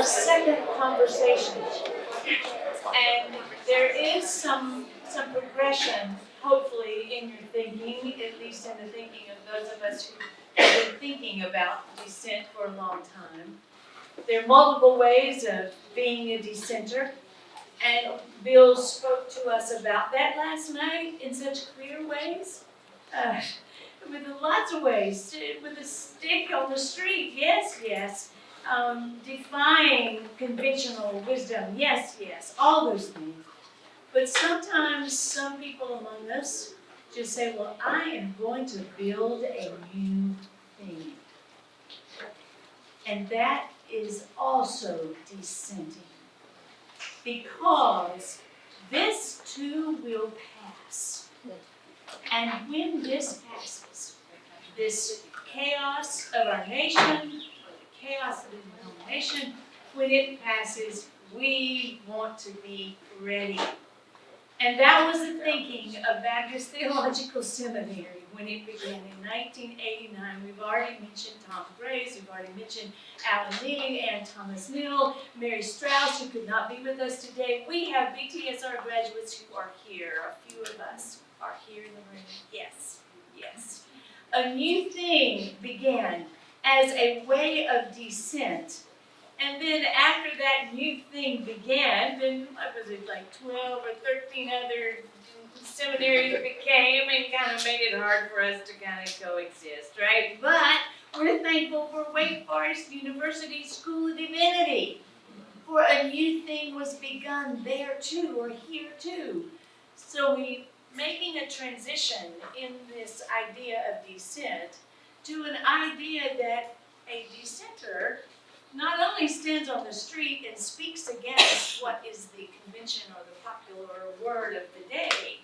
our second conversation. And there is some progression, hopefully, in your thinking, at least in the thinking of those of us who have been thinking about dissent for a long time. There are multiple ways of being a dissenter, and Bill spoke to us about that last night in such clear ways. With lots of ways, with a stick on the street, yes, yes. Defying conventional wisdom, yes, yes, all those things. But sometimes some people among us just say, well, I am going to build a new thing. And that is also dissenting. Because this too will pass. And when this passes, this chaos of our nation, or the chaos of the denomination, when it passes, we want to be ready. And that was the thinking of Baptist Theological Seminary when it began in 1989. We've already mentioned Tom Grace, we've already mentioned Alan Neely and Thomas Neal, Mary Strauss, who could not be with us today. We have BTSR graduates who are here. A few of us are here in the room. Yes, yes. A new thing began as a way of dissent. And then after that new thing began, then what was it, like 12 or 13 other seminaries became and kind of made it hard for us to kind of coexist, right? But we're thankful for Wake Forest University School of Divinity. For a new thing was begun there too, or here too. So we making a transition in this idea of dissent to an idea that a dissenter not only stands on the street and speaks against what is the convention or the popular word of the day,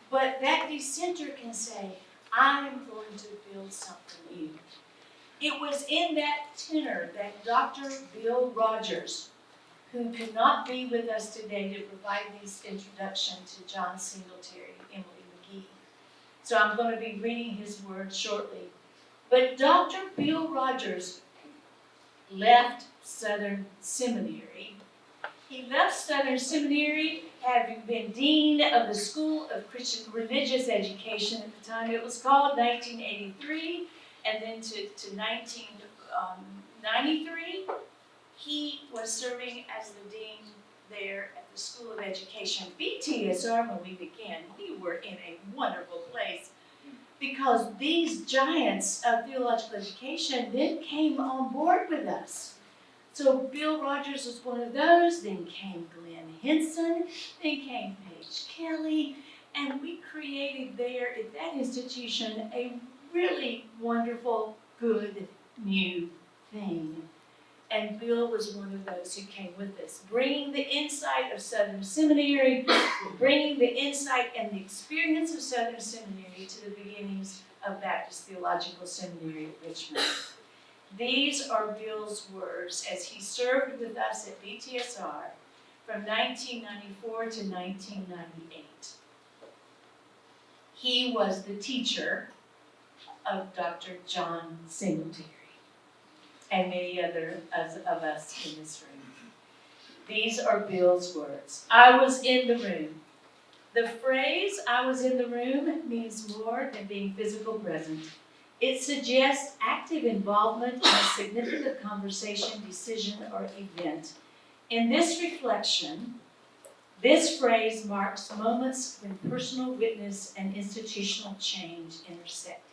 but that dissenter can say, I'm going to build something new. It was in that tenor that Dr. Bill Rogers, who could not be with us today to provide this introduction to Jon Singletary, Emily McGee. So I'm going to be reading his words shortly. But Dr. Bill Rogers left Southern Seminary. He left Southern Seminary having been dean of the School of Christian Religious Education at the time it was called, 1983, and then to 1993, he was serving as the dean there at the School of Education. BTSR, when we began, we were in a wonderful place because these giants of theological education then came on board with us. So Bill Rogers was one of those, then came Glenn Henson, then came Paige Kelly, and we created there at that institution a really wonderful, good, new thing. And Bill was one of those who came with us, bringing the insight of Southern Seminary, bringing the insight and the experience of Southern Seminary to the beginnings of Baptist Theological Seminary at Richmond. These are Bill's words as he served with us at BTSR from 1994 to 1998. He was the teacher of Dr. Jon Singletary and many other of us in this room. These are Bill's words. I was in the room. The phrase, I was in the room, means more than being physical present. It suggests active involvement in a significant conversation, decision, or event. In this reflection, this phrase marks moments when personal witness and institutional change intersected.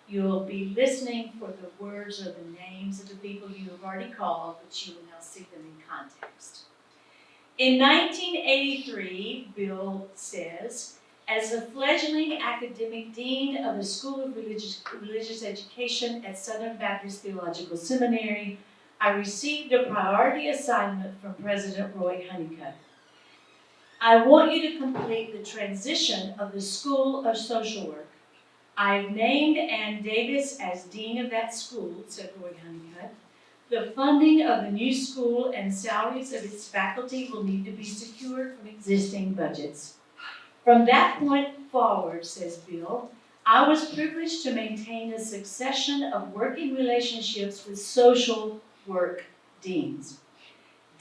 You'll be listening for the words or the names of the people you have already called, but you will now see them in context. In 1983, Bill says, as the fledgling academic dean of the School of Religious Education at Southern Baptist Theological Seminary, I received a priority assignment from President Roy Honeycutt. I want you to complete the transition of the School of Social Work. I've named Ann Davis as dean of that school, said Roy Honeycutt. The funding of the new school and salaries of its faculty will need to be secured from existing budgets. From that point forward, says Bill, I was privileged to maintain a succession of working relationships with social work deans.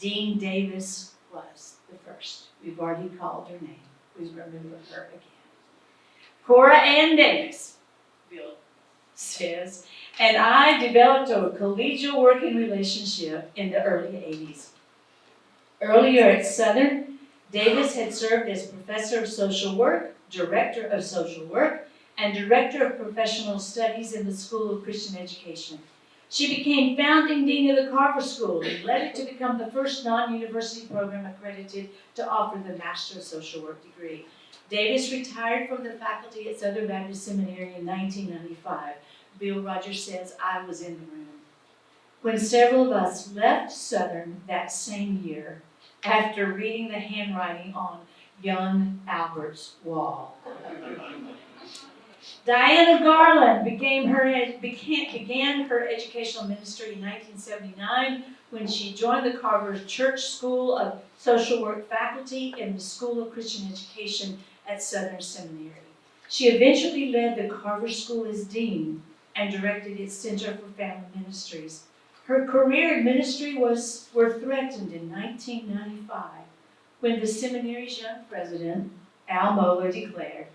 Dean Davis was the first. We've already called her name. Please remember her again. Cora Ann Davis, Bill says, and I developed a collegial working relationship in the early 80s. Earlier at Southern, Davis had served as professor of social work, director of social work, and director of professional studies in the School of Christian Education. She became founding dean of the Carver School and led it to become the first non-university program accredited to offer the Master of Social Work degree. Davis retired from the faculty at Southern Baptist Seminary in 1995. Bill Rogers says, I was in the room when several of us left Southern that same year after reading the handwriting on young Albert's wall. Diana Garland began her educational ministry in 1979 when she joined the Carver Church School of Social Work faculty in the School of Christian Education at Southern Seminary. She eventually led the Carver School as dean and directed its Center for Family Ministries. Her career in ministry were threatened in 1995 when the seminary's young president, Al Mohler, declared,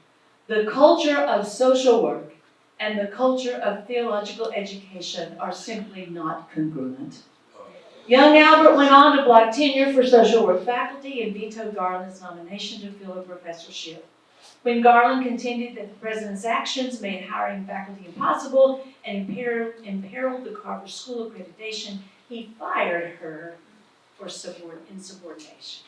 "The culture of social work and the culture of theological education are simply not congruent." Young Albert went on to block tenure for social work faculty and vetoed Garland's nomination to fill a professorship. When Garland contended that the president's actions made hiring faculty impossible and imperiled the Carver School accreditation, he fired her for insubordination.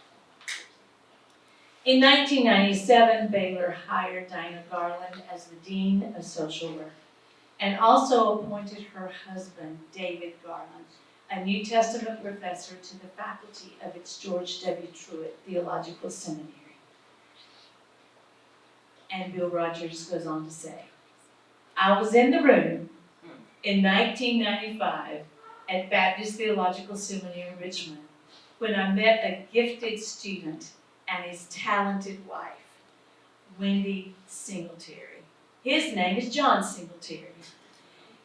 In 1997, Baylor hired Diana Garland as the Dean of Social Work and also appointed her husband, David Garland, a New Testament professor, to the faculty of its George W. Truett Theological Seminary. And Bill Rogers goes on to say, I was in the room in 1995 at Baptist Theological Seminary in Richmond when I met a gifted student and his talented wife, Wendy Singletary. His name is Jon Singletary.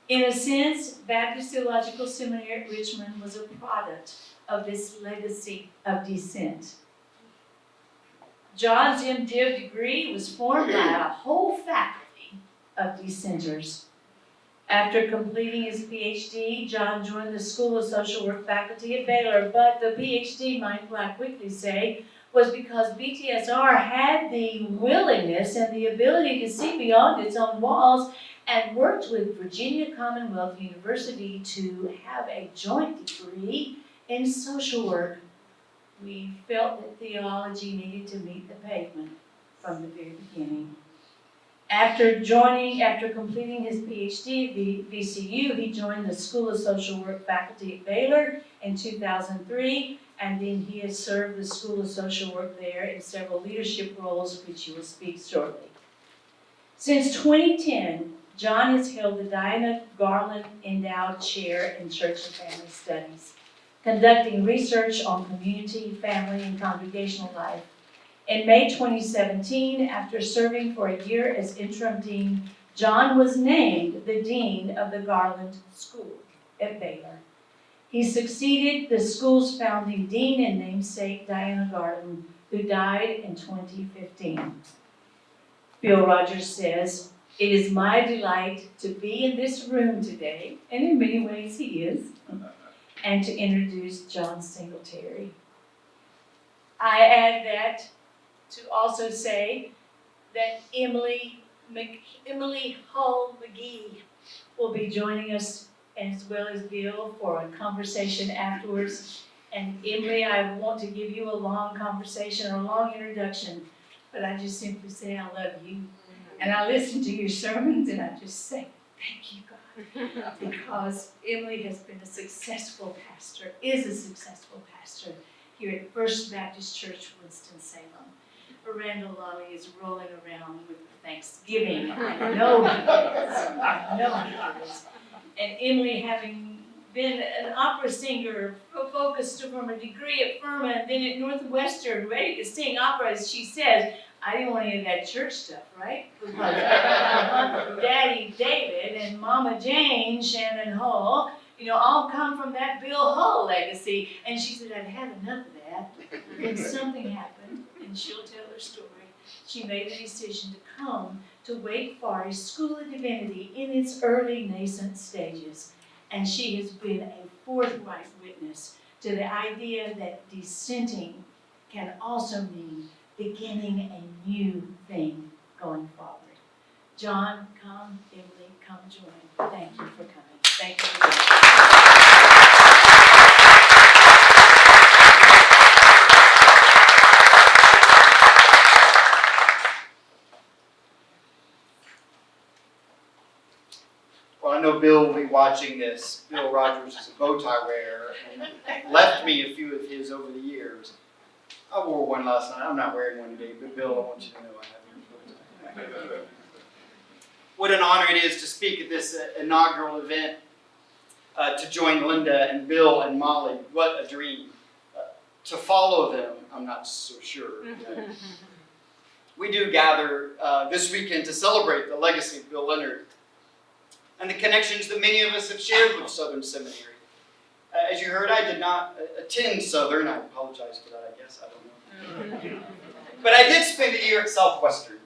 In a sense, Baptist Theological Seminary at Richmond was a product of this legacy of Dissent. John's MDiv degree was formed by a whole faculty of dissenters. After completing his PhD, John joined the School of Social Work faculty at Baylor, but the PhD, might I quickly say, was because BTSR had the willingness and the ability to see beyond its own walls and worked with Virginia Commonwealth University to have a joint degree in social work. We felt that theology needed to meet the pavement from the very beginning. After completing his PhD at VCU, he joined the School of Social Work faculty at Baylor in 2003, and then he has served the School of Social Work there in several leadership roles, which he will speak shortly. Since 2010, Jon has held the Diana Garland Endowed Chair in Church and Family Studies, conducting research on community, family, and congregational life. In May 2017, after serving for a year as interim dean, Jon was named the dean of the Garland School at Baylor. He succeeded the school's founding dean and namesake, Diana Garland, who died in 2015. Bill Rogers says, "It is my delight to be in this room today," and in many ways he is, and to introduce Jon Singletary. I add that to also say that Emily Hull McGee will be joining us, as well as Bill, for a conversation afterwards. And Emily, I want to give you a long conversation or a long introduction, but I just simply say I love you. And I listen to your sermons and I just say, thank you, God. Because Emily has been a successful pastor, is a successful pastor here at First Baptist Church, Winston-Salem. Randall Lolly is rolling around with Thanksgiving. I know he is. And Emily, having been an opera singer, focused from a degree at Firma and then at Northwestern, ready to sing opera, as she says, I didn't want any of that church stuff, right? Because Daddy David and Mama Jane, Shannon Hull, all come from that Bill Hull legacy. And she said, I've had enough of that. Then something happened, and she'll tell her story. She made the decision to come to Wake Forest School of Divinity in its early nascent stages. And she has been a forthright witness to the idea that dissenting can also mean beginning a new thing going forward. Jon, come. Emily, come join. Thank you for coming. Thank you for coming. Well, I know Bill will be watching this. Bill Rogers is a bow tie wearer and left me a few of his over the years. I wore one last night. I'm not wearing one today, but Bill, I want you to know I have a bow tie. What an honor it is to speak at this inaugural event, to join Linda and Bill and Molly. What a dream. To follow them, I'm not so sure. We do gather this weekend to celebrate the legacy of Bill Leonard and the connections that many of us have shared with Southern Seminary. As you heard, I did not attend Southern. I apologize for that, I guess. I don't know. But I did spend a year at Southwestern.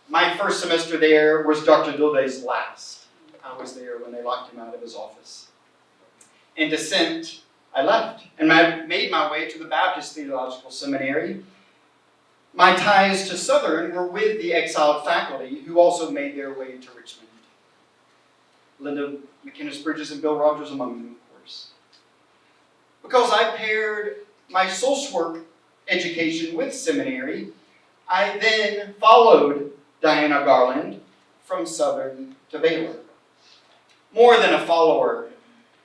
My first semester there was Dr. Dilday's last. I was there when they locked him out of his office. In Dissent, I left and made my way to the Baptist Theological Seminary. My ties to Southern were with the exiled faculty who also made their way to Richmond. Linda McInnes Bridges and Bill Rogers among them, of course. Because I paired my social work education with seminary, I then followed Diana Garland from Southern to Baylor. More than a follower,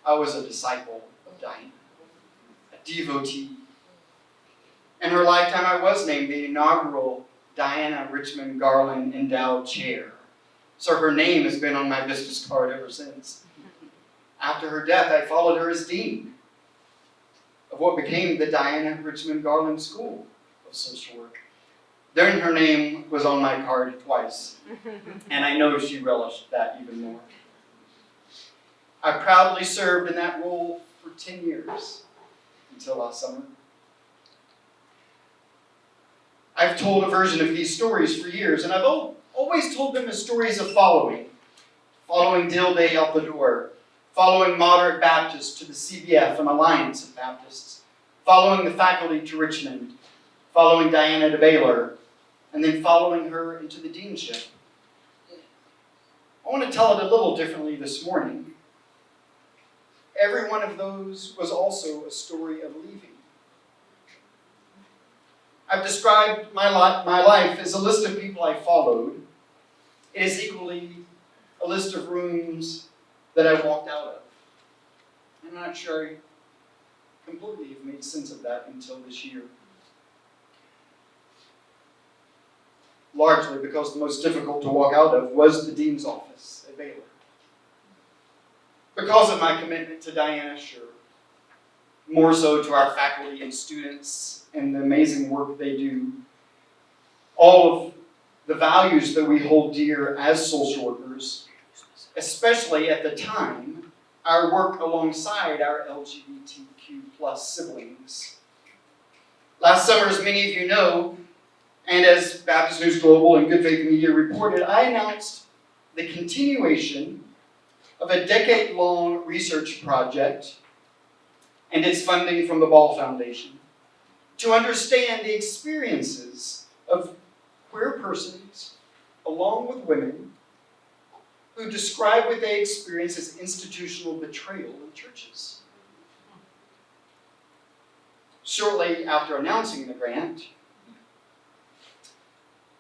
I was a disciple of Diana, a devotee. In her lifetime, I was named the inaugural Diana Richmond Garland Endowed Chair. So her name has been on my business card ever since. After her death, I followed her as dean of what became the Diana Richmond Garland School of Social Work. Then her name was on my card twice, and I know she relished that even more. I proudly served in that role for 10 years, until last summer. I've told a version of these stories for years, and I've always told them as stories of following Dilday out the door, following moderate Baptists to the CBF, an alliance of Baptists, following the faculty to Richmond, following Diana to Baylor, and then following her into the deanship. I want to tell it a little differently this morning. Every one of those was also a story of leaving. I've described my life as a list of people I followed. It is equally a list of rooms that I walked out of. I'm not sure I completely have made sense of that until this year. Largely because the most difficult to walk out of was the dean's office at Baylor. Because of my commitment to Diana, sure. More so to our faculty and students and the amazing work they do. All of the values that we hold dear as social workers, especially at the time, our work alongside our LGBTQ+ siblings. Last summer, as many of you know, and as Baptist News Global and Good Faith Media reported, I announced the continuation of a decade-long research project and its funding from the Ball Foundation to understand the experiences of queer persons, along with women, who describe what they experience as institutional betrayal in churches. Shortly after announcing the grant,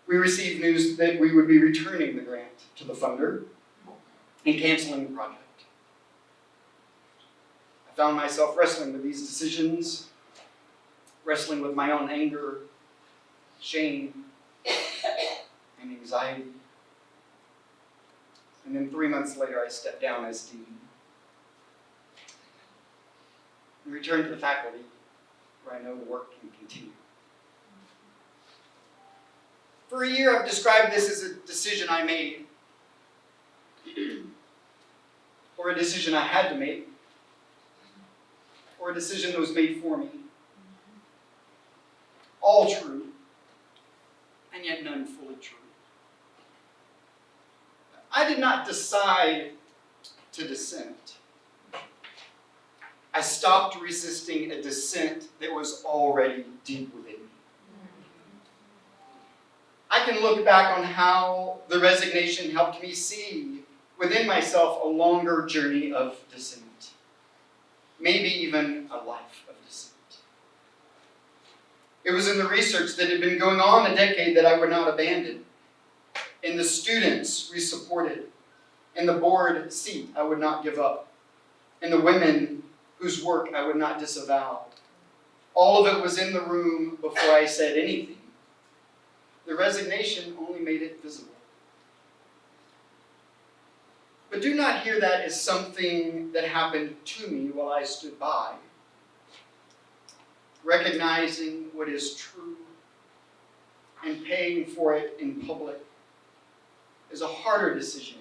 we received news that we would be returning the grant to the funder and canceling the project. I found myself wrestling with these decisions, wrestling with my own anger, shame, and anxiety. And then 3 months later, I stepped down as dean and returned to the faculty where I know the work can continue. For a year, I've described this as a decision I made, or a decision I had to make, or a decision that was made for me. All true, and yet none fully true. I did not decide to dissent. I stopped resisting a dissent that was already deep within me. I can look back on how the resignation helped me see within myself a longer journey of dissent, maybe even a life of dissent. It was in the research that had been going on a decade that I would not abandon, in the students we supported, in the board seat I would not give up, in the women whose work I would not disavow. All of it was in the room before I said anything. The resignation only made it visible. But do not hear that as something that happened to me while I stood by. Recognizing what is true and paying for it in public is a harder decision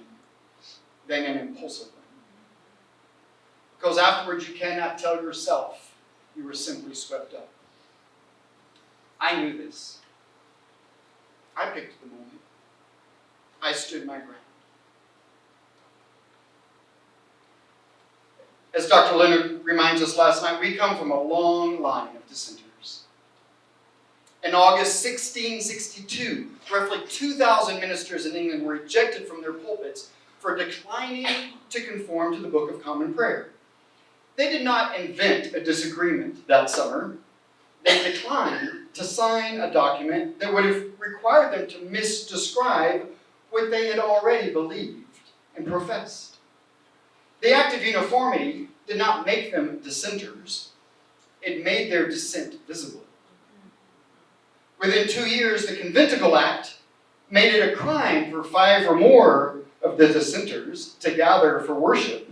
than an impulsive one. Because afterwards you cannot tell yourself you were simply swept up. I knew this. I picked the moment. I stood my ground. As Dr. Leonard reminds us last night, we come from a long line of dissenters. In August 1662, roughly 2,000 ministers in England were ejected from their pulpits for declining to conform to the Book of Common Prayer. They did not invent a disagreement that summer. They declined to sign a document that would have required them to misdescribe what they had already believed and professed. The act of uniformity did not make them dissenters. It made their dissent visible. Within 2 years, the Conventicle Act made it a crime for 5 or more of the dissenters to gather for worship.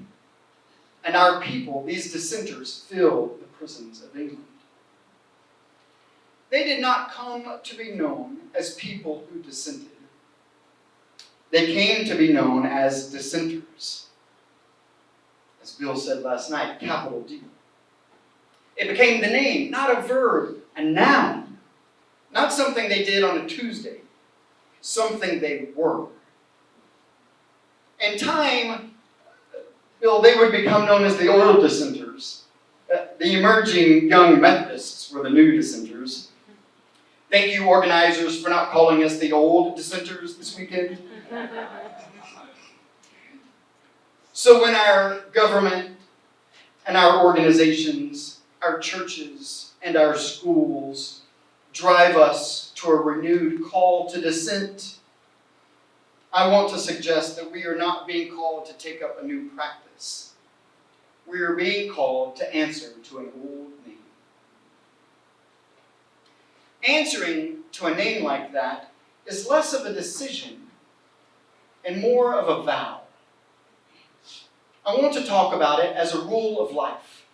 And our people, these dissenters, filled the prisons of England. They did not come to be known as people who dissented. They came to be known as dissenters. As Bill said last night, capital D. It became the name, not a verb, a noun. Not something they did on a Tuesday. Something they were. In time, Bill, they would become known as the old dissenters. The emerging young Methodists were the new dissenters. Thank you, organizers, for not calling us the old dissenters this weekend. So when our government and our organizations, our churches, and our schools drive us to a renewed call to dissent, I want to suggest that we are not being called to take up a new practice. We are being called to answer to an old name. Answering to a name like that is less of a decision and more of a vow. I want to talk about it as a rule of life.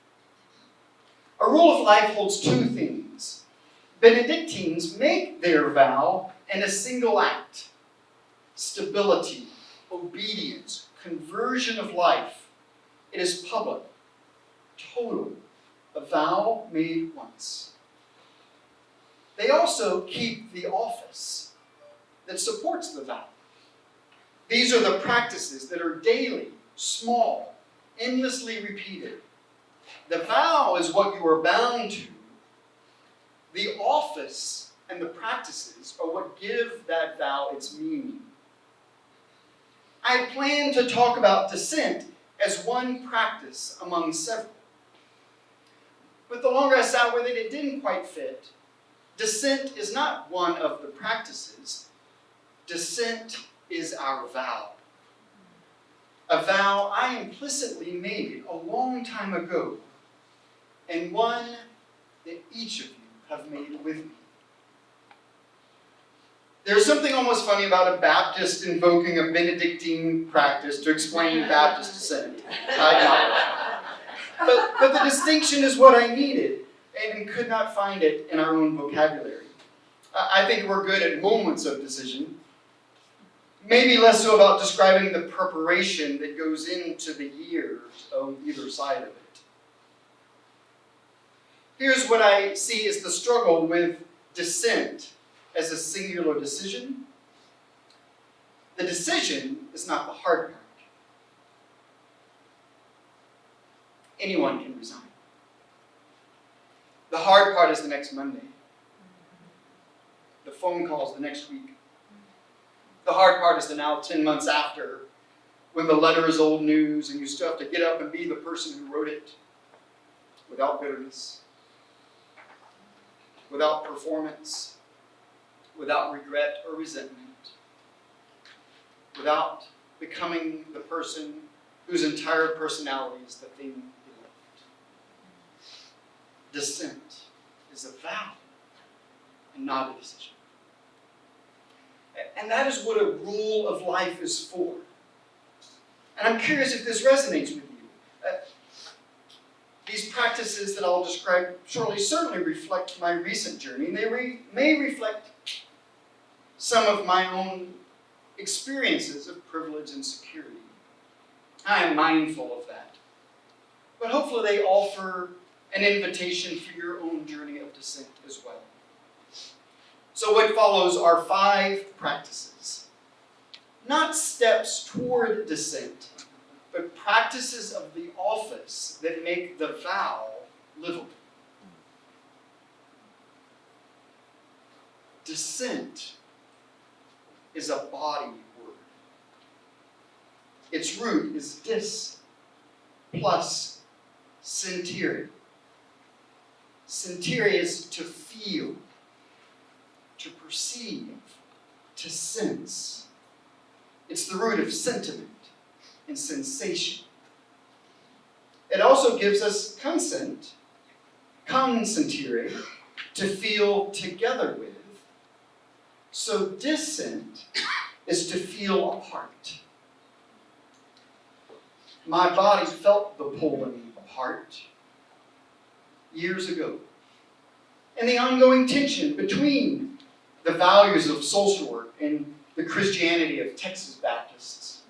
A rule of life holds 2 things. Benedictines make their vow in a single act. Stability, obedience, conversion of life. It is public, total, a vow made once. They also keep the office that supports the vow. These are the practices that are daily, small, endlessly repeated. The vow is what you are bound to. The office and the practices are what give that vow its meaning. I plan to talk about dissent as one practice among several. But the longer I sat with it, it didn't quite fit. Dissent is not one of the practices. Dissent is our vow. A vow I implicitly made a long time ago, and one that each of you have made with me. There's something almost funny about a Baptist invoking a Benedictine practice to explain Baptist dissent. I know. But the distinction is what I needed, and could not find it in our own vocabulary. I think we're good at moments of decision, maybe less so about describing the preparation that goes into the years on either side of it. Here's what I see as the struggle with dissent as a singular decision. The decision is not the hard part. Anyone can resign. The hard part is the next Monday. The phone calls the next week. The hard part is the now 10 months after, when the letter is old news and you still have to get up and be the person who wrote it without bitterness, without performance, without regret or resentment, without becoming the person whose entire personality is the thing you loved. Dissent is a vow and not a decision. And that is what a rule of life is for. And I'm curious if this resonates with you. These practices that I'll describe shortly certainly reflect my recent journey, and they may reflect some of my own experiences of privilege and security. I am mindful of that. But hopefully they offer an invitation for your own journey of dissent as well. So what follows are 5 practices. Not steps toward dissent, but practices of the office that make the vow livable. Dissent is a body word. Its root is dis plus sentire. Sentire is to feel, to perceive, to sense. It's the root of sentiment and sensation. It also gives us consent, consentire, to feel together with. So dissent is to feel apart. My body felt the pulling apart years ago. And the ongoing tension between the values of social work and the Christianity of Texas Baptists.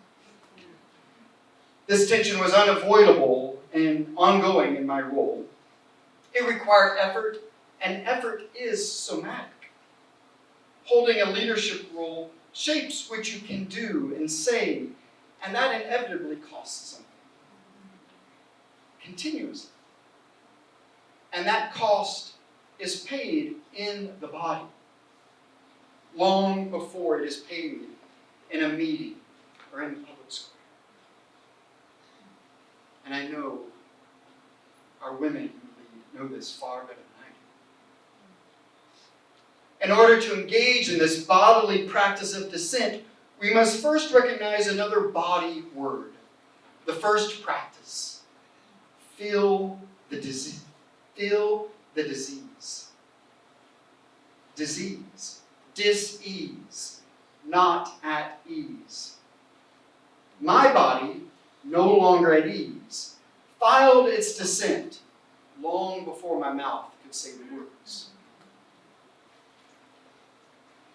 This tension was unavoidable and ongoing in my role. It required effort, and effort is somatic. Holding a leadership role shapes what you can do and say, and that inevitably costs something. Continuously. And that cost is paid in the body, long before it is paid in a meeting or in the public square. And I know our women who lead know this far better than I do. In order to engage in this bodily practice of dissent, we must first recognize another body word. The first practice. Feel the disease. Feel the disease. Disease. Dis-ease. Not at ease. My body, no longer at ease, filed its dissent long before my mouth could say the words.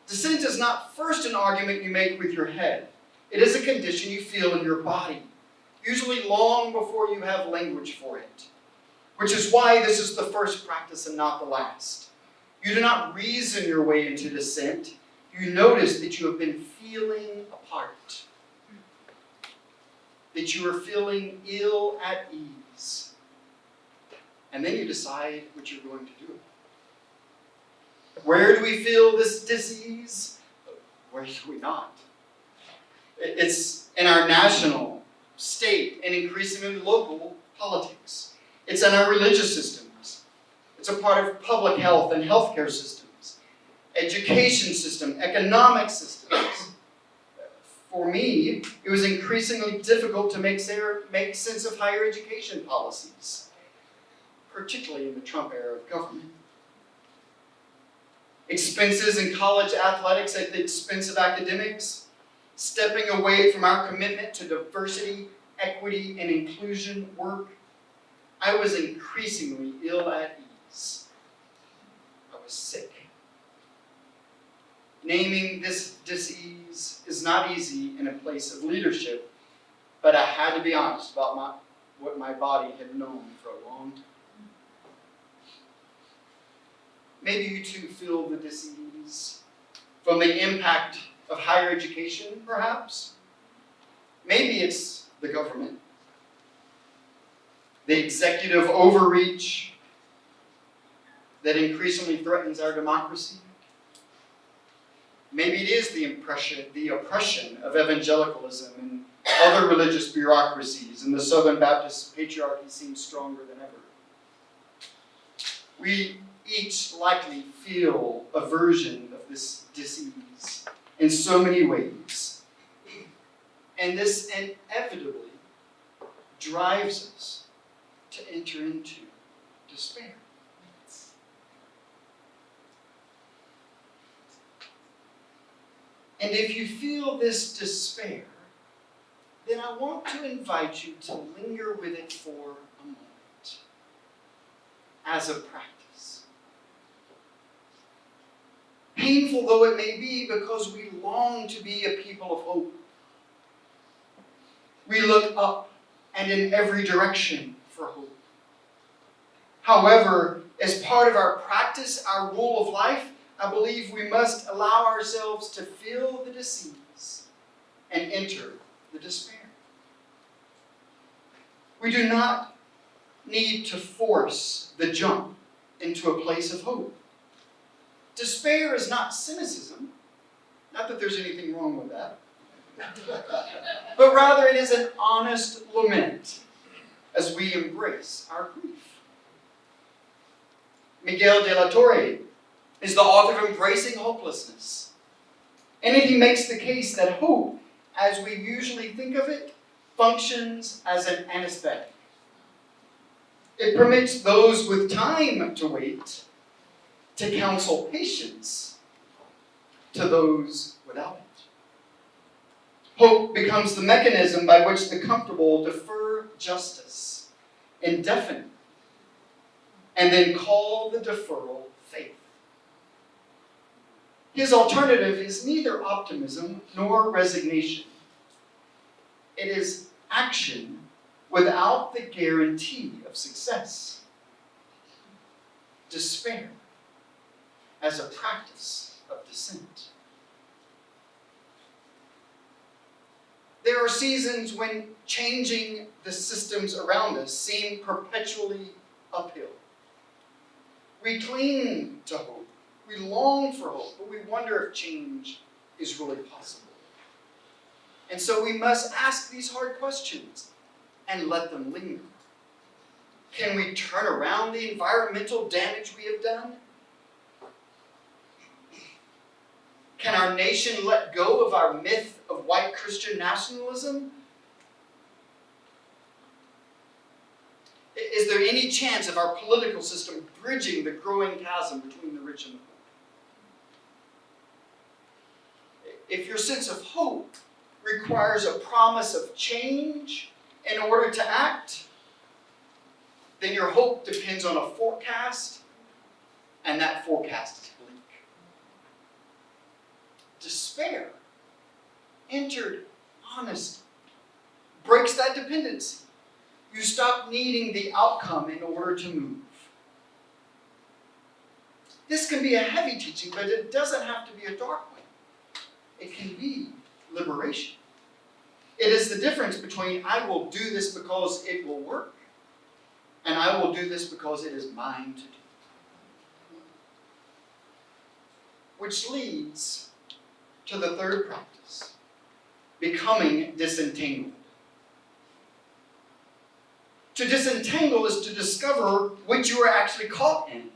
Dissent is not first an argument you make with your head. It is a condition you feel in your body, usually long before you have language for it, which is why this is the first practice and not the last. You do not reason your way into dissent. You notice that you have been feeling apart, that you are feeling ill at ease, and then you decide what you're going to do. Where do we feel this disease? Where do we not? It's in our national, state, and increasingly local politics. It's in our religious systems. It's a part of public health and healthcare systems, education system, economic systems. For me, it was increasingly difficult to make sense of higher education policies, particularly in the Trump era of government. Expenses in college athletics at the expense of academics, stepping away from our commitment to diversity, equity, and inclusion work. I was increasingly ill at ease. I was sick. Naming this disease is not easy in a place of leadership, but I had to be honest about what my body had known for a long time. Maybe you too feel the dis-ease from the impact of higher education, perhaps. Maybe it's the government, the executive overreach that increasingly threatens our democracy. Maybe it is the oppression of evangelicalism and other religious bureaucracies, and the Southern Baptist patriarchy seems stronger than ever. We each likely feel a version of this dis-ease in so many ways. And this inevitably drives us to enter into despair. And if you feel this despair, then I want to invite you to linger with it for a moment as a practice. Painful though it may be, because we long to be a people of hope. We look up and in every direction for hope. However, as part of our practice, our rule of life, I believe we must allow ourselves to feel the dis-ease and enter the despair. We do not need to force the jump into a place of hope. Despair is not cynicism, not that there's anything wrong with that, but rather it is an honest lament as we embrace our grief. Miguel de la Torre is the author of Embracing Hopelessness. And he makes the case that hope, as we usually think of it, functions as an anesthetic. It permits those with time to wait to counsel patience to those without it. Hope becomes the mechanism by which the comfortable defer justice indefinitely and then call the deferral faith. His alternative is neither optimism nor resignation. It is action without the guarantee of success. Despair as a practice of dissent. There are seasons when changing the systems around us seem perpetually uphill. We cling to hope. We long for hope, but we wonder if change is really possible. And so we must ask these hard questions and let them linger. Can we turn around the environmental damage we have done? Can our nation let go of our myth of white Christian nationalism? Is there any chance of our political system bridging the growing chasm between the rich and the poor? If your sense of hope requires a promise of change in order to act, then your hope depends on a forecast, and that forecast is bleak. Despair, entered honestly, breaks that dependency. You stop needing the outcome in order to move. This can be a heavy teaching, but it doesn't have to be a dark one. It can be liberation. It is the difference between I will do this because it will work, and I will do this because it is mine to do. Which leads to the third practice, becoming disentangled. To disentangle is to discover what you are actually caught in,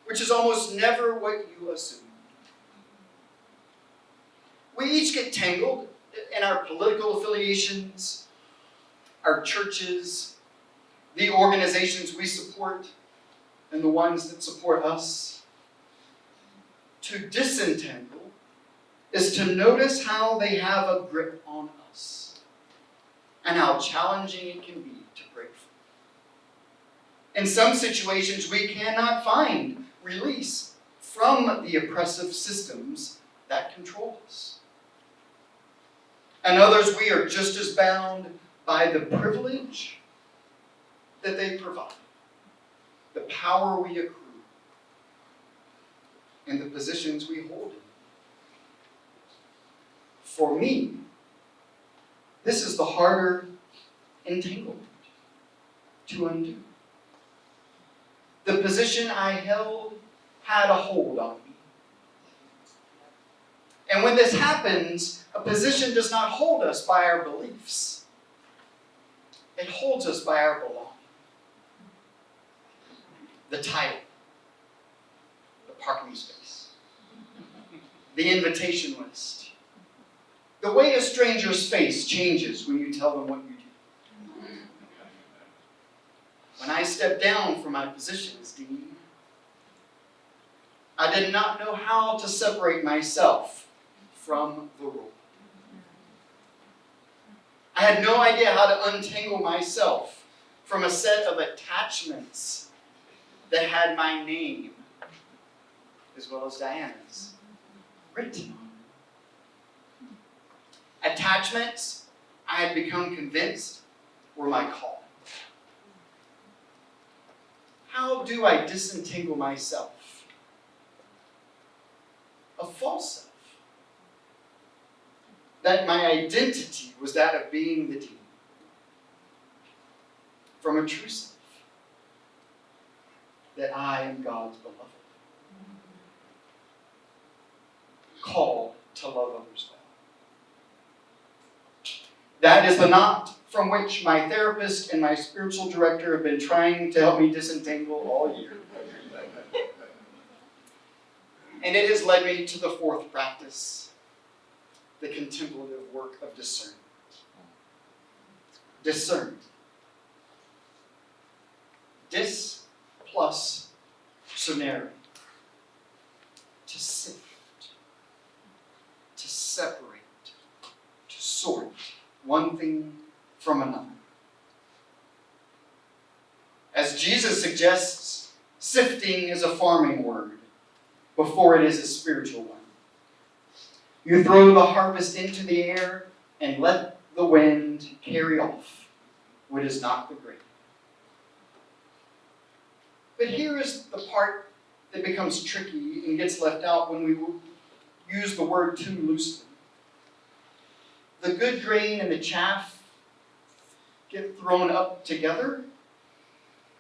which is almost never what you assume. We each get tangled in our political affiliations, our churches, the organizations we support, and the ones that support us. To disentangle is to notice how they have a grip on us and how challenging it can be to break free. In some situations, we cannot find release from the oppressive systems that control us. And others, we are just as bound by the privilege that they provide, the power we accrue, and the positions we hold in. For me, this is the harder entanglement to undo. The position I held had a hold on me. And when this happens, a position does not hold us by our beliefs. It holds us by our belonging. The title, the parking space, the invitation list. The way a stranger's face changes when you tell them what you do. When I stepped down from my position as dean, I did not know how to separate myself from the role. I had no idea how to untangle myself from a set of attachments that had my name, as well as Diana's, written on them. Attachments, I had become convinced, were my calling. How do I disentangle myself? A false self. That my identity was that of being the dean. From a true self. That I am God's beloved. Called to love others well. That is the knot from which my therapist and my spiritual director have been trying to help me disentangle all year. And it has led me to the fourth practice, the contemplative work of discernment. Discern. Dis plus cernere. To sift. To separate. To sort one thing from another. As Jesus suggests, sifting is a farming word before it is a spiritual one. You throw the harvest into the air and let the wind carry off what is not the grain. But here is the part that becomes tricky and gets left out when we use the word too loosely. The good grain and the chaff get thrown up together,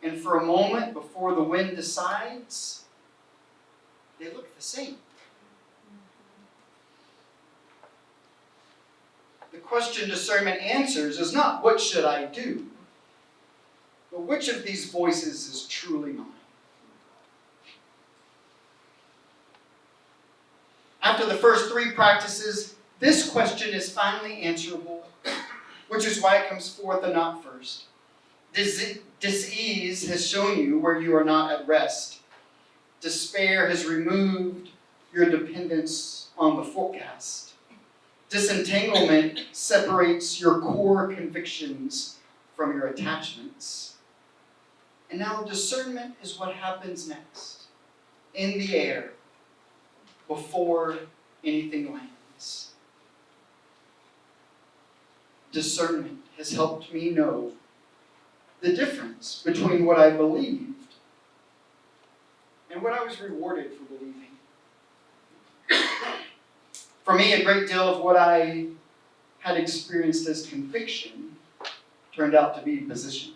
and for a moment before the wind decides, they look the same. The question discernment answers is not what should I do, but which of these voices is truly mine. After the first three practices, this question is finally answerable, which is why it comes fourth and not first. Dis-ease has shown you where you are not at rest. Despair has removed your dependence on the forecast. Disentanglement separates your core convictions from your attachments. And now discernment is what happens next, in the air, before anything lands. Discernment has helped me know the difference between what I believed and what I was rewarded for believing. For me, a great deal of what I had experienced as conviction turned out to be position.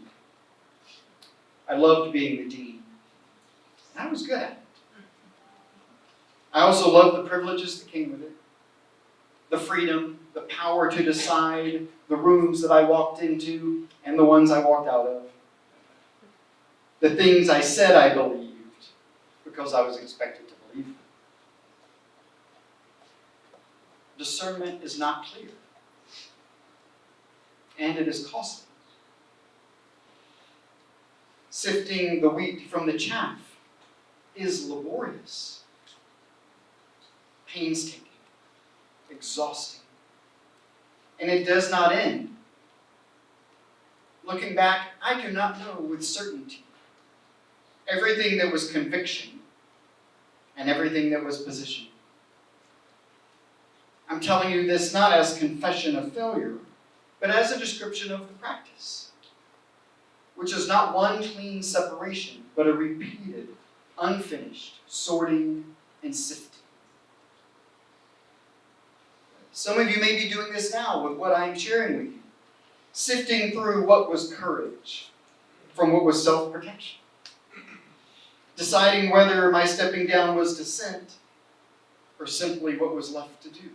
I loved being the dean, and I was good at it. I also loved the privileges that came with it. The freedom, the power to decide the rooms that I walked into and the ones I walked out of. The things I said I believed because I was expected to believe them. Discernment is not clear, and it is costly. Sifting the wheat from the chaff is laborious, painstaking, exhausting, and it does not end. Looking back, I do not know with certainty everything that was conviction and everything that was position. I'm telling you this not as confession of failure, but as a description of the practice, which is not one clean separation, but a repeated, unfinished sorting, and sifting. Some of you may be doing this now with what I'm sharing with you. Sifting through what was courage from what was self-protection. Deciding whether my stepping down was dissent or simply what was left to do.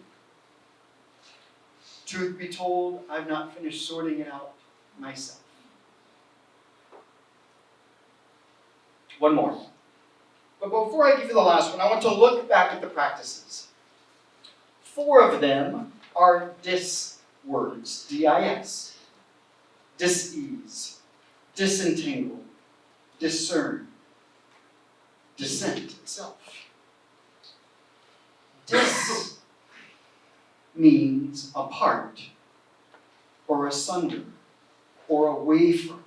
Truth be told, I've not finished sorting it out myself. One more. But before I give you the last one, I want to look back at the practices. 4 of them are dis words, D-I-S. Dis-ease, disentangle, discern, dissent itself. Dis means apart, or asunder, or away from.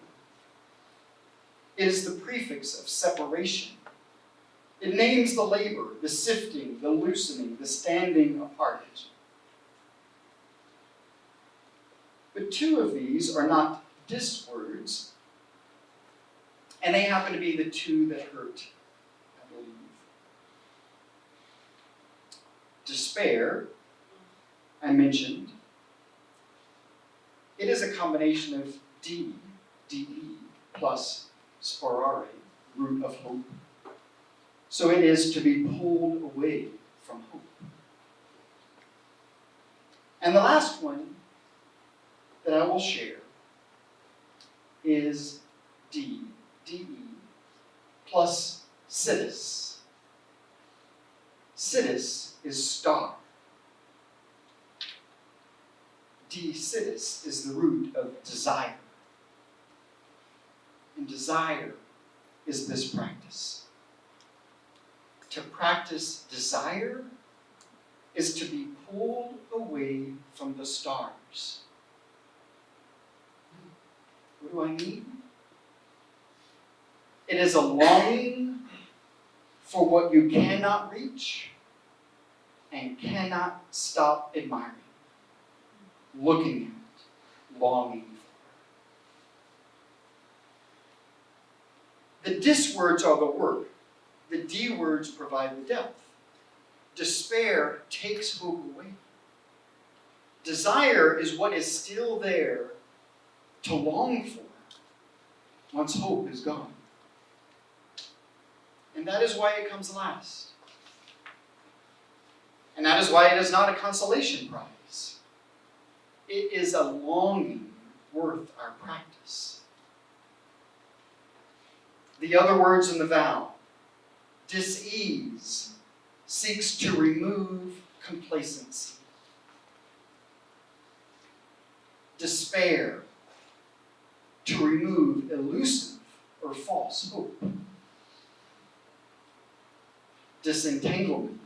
It is the prefix of separation. It names the labor, the sifting, the loosening, the standing apart. But 2 of these are not dis words, and they happen to be the 2 that hurt, I believe. Despair, I mentioned. It is a combination of D-E, plus sparare, root of hope. So it is to be pulled away from hope. And the last one that I will share is D-E, plus situs. Situs is star. De-situs is the root of desire. And desire is this practice. To practice desire is to be pulled away from the stars. What do I mean? It is a longing for what you cannot reach and cannot stop admiring, looking at, longing for. The dis words are the work. The D words provide the depth. Despair takes hope away. Desire is what is still there to long for once hope is gone. And that is why it comes last. And that is why it is not a consolation prize. It is a longing worth our practice. The other words in the vow, dis-ease, seeks to remove complacency. Despair, to remove elusive or false hope. Disentanglement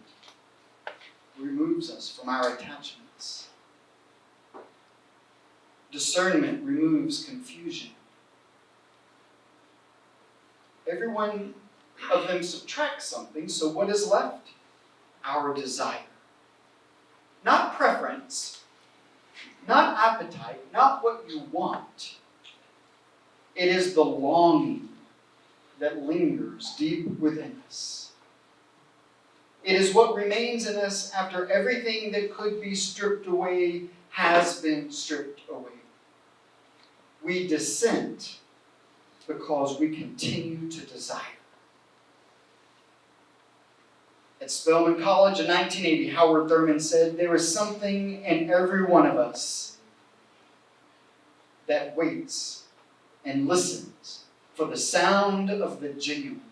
removes us from our attachments. Discernment removes confusion. Every one of them subtracts something, so what is left? Our desire. Not preference, not appetite, not what you want. It is the longing that lingers deep within us. It is what remains in us after everything that could be stripped away has been stripped away. We dissent because we continue to desire. At Spelman College in 1980, Howard Thurman said, "There is something in every one of us that waits and listens for the sound of the genuine."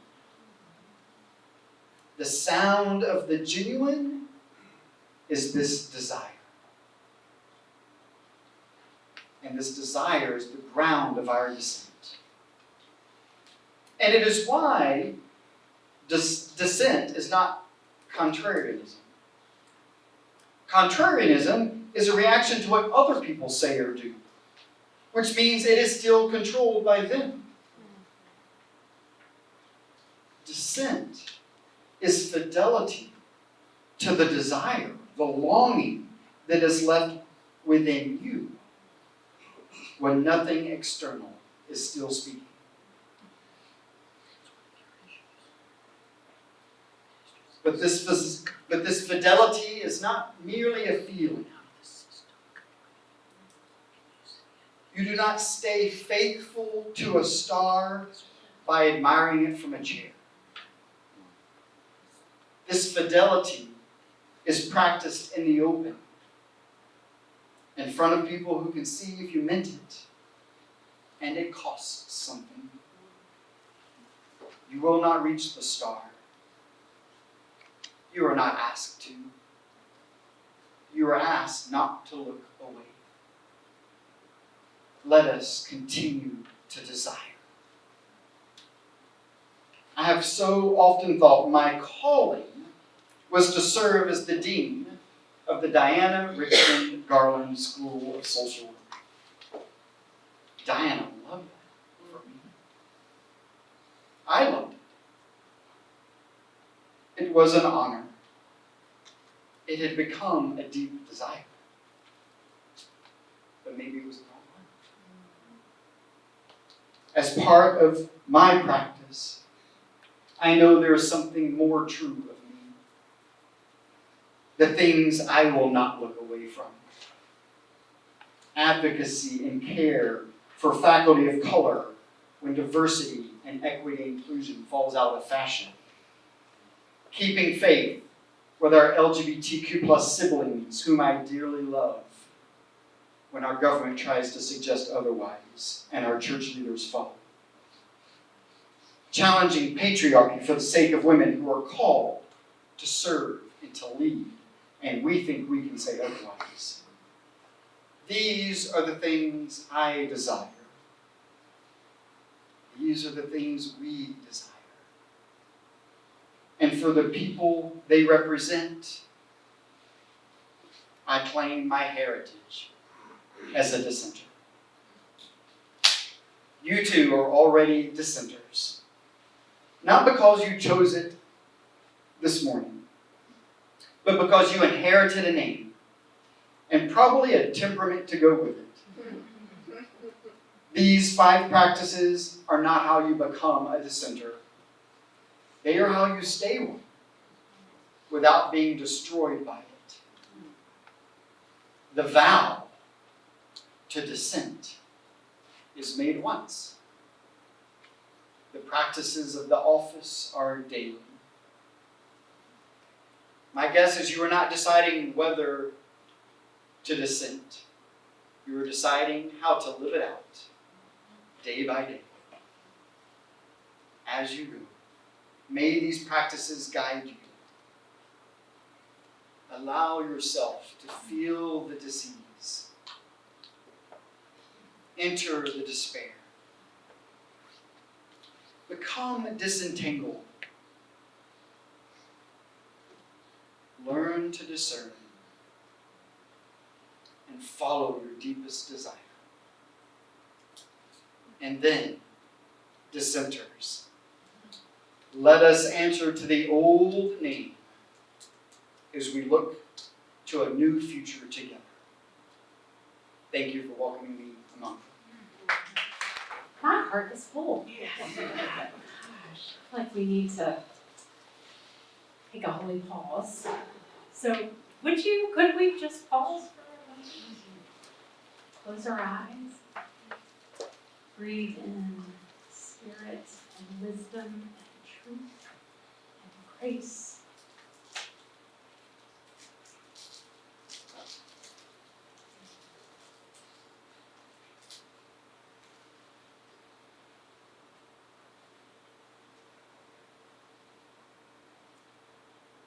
The sound of the genuine is this desire. And this desire is the ground of our dissent. And it is why dissent is not contrarianism. Contrarianism is a reaction to what other people say or do, which means it is still controlled by them. Dissent is fidelity to the desire, the longing that is left within you when nothing external is still speaking. But this fidelity is not merely a feeling. You do not stay faithful to a star by admiring it from a chair. This fidelity is practiced in the open, in front of people who can see if you meant it, and it costs something. You will not reach the star. You are not asked to. You are asked not to look away. Let us continue to desire. I have so often thought my calling was to serve as the dean of the Diana Richmond Garland School of Social Work. Diana loved that for me. I loved it. It was an honor. It had become a deep desire. But maybe it was the wrong one. As part of my practice, I know there is something more true of me. The things I will not look away from. Advocacy and care for faculty of color when diversity and equity and inclusion falls out of fashion. Keeping faith with our LGBTQ plus siblings, whom I dearly love, when our government tries to suggest otherwise and our church leaders follow. Challenging patriarchy for the sake of women who are called to serve and to lead, and we think we can say otherwise. These are the things I desire. These are the things we desire. And for the people they represent, I claim my heritage as a dissenter. You too are already dissenters. Not because you chose it this morning, but because you inherited a name and probably a temperament to go with it. These 5 practices are not how you become a dissenter. They are how you stay one without being destroyed by it. The vow to dissent is made once. The practices of the office are daily. My guess is you are not deciding whether to dissent. You are deciding how to live it out, day by day. As you go, may these practices guide you. Allow yourself to feel the disease. Enter the despair. Become disentangled. Learn to discern and follow your deepest desire. And then, dissenters, let us answer to the old name as we look to a new future together. Thank you for welcoming me among you. My heart is full. Gosh, I feel like we need to take a holy pause. So, could we just pause for a moment? Close our eyes. Breathe in spirit and wisdom and truth and grace.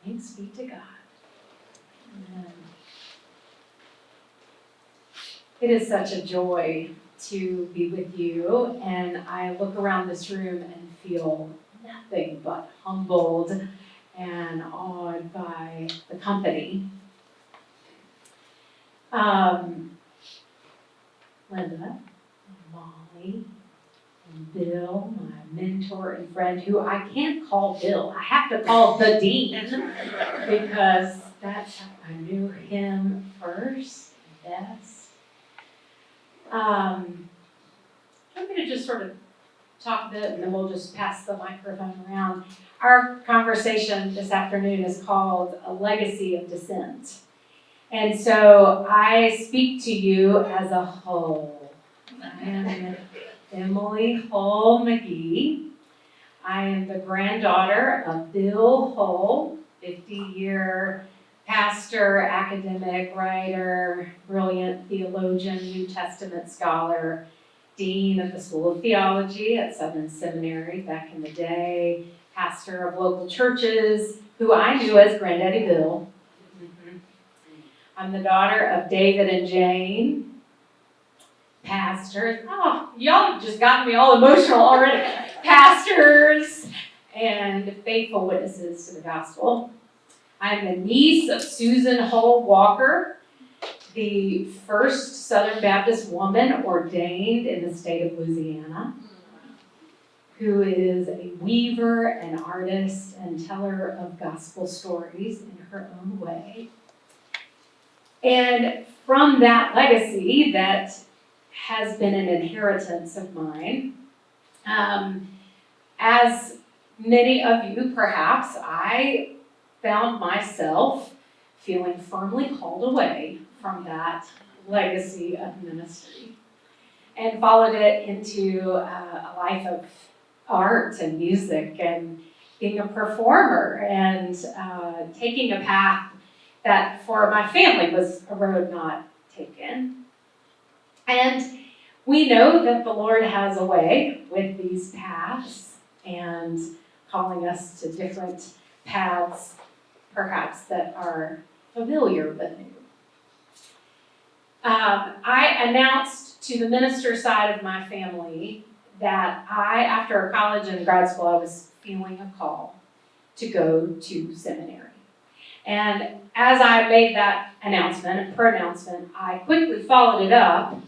Thanks be to God. Amen. It is such a joy to be with you, and I look around this room and feel nothing but humbled and awed by the company. Linda, and Molly, and Bill, my mentor and friend, who I can't call Bill. I have to call the dean because that's how I knew him first and best. I want me to just sort of talk a bit, and then we'll just pass the microphone around. Our conversation this afternoon is called A Legacy of Dissent. And so I speak to you as a whole. I am Emily Hull McGee. I am the granddaughter of Bill Hull, 50-year pastor, academic, writer, brilliant theologian, New Testament scholar, dean of the School of Theology at Southern Seminary back in the day, pastor of local churches, who I knew as Granddaddy Bill. I'm the daughter of David and Jane, pastors. Oh, y'all just got me all emotional already. Pastors and faithful witnesses to the gospel. I'm the niece of Susan Hull Walker, the first Southern Baptist woman ordained in the state of Louisiana, who is a weaver, an artist, and teller of gospel stories in her own way. And from that legacy that has been an inheritance of mine, as many of you perhaps, I found myself feeling firmly called away from that legacy of ministry and followed it into a life of art and music and being a performer and taking a path that for my family was a road not taken. And we know that the Lord has a way with these paths and calling us to different paths, perhaps that are familiar but new. I announced to the minister side of my family that after college and grad school, I was feeling a call to go to seminary. And as I made that announcement, pronouncement, I quickly followed it up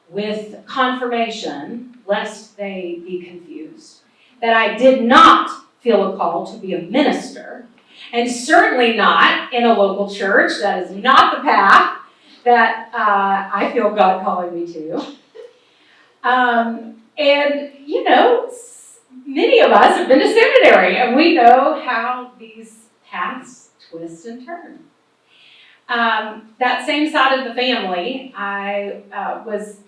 with confirmation, lest they be confused, that I did not feel a call to be a minister, and certainly not in a local church. That is not the path that I feel God calling me to. And, you know, many of us have been to seminary, and we know how these paths twist and turn. That same side of the family, I was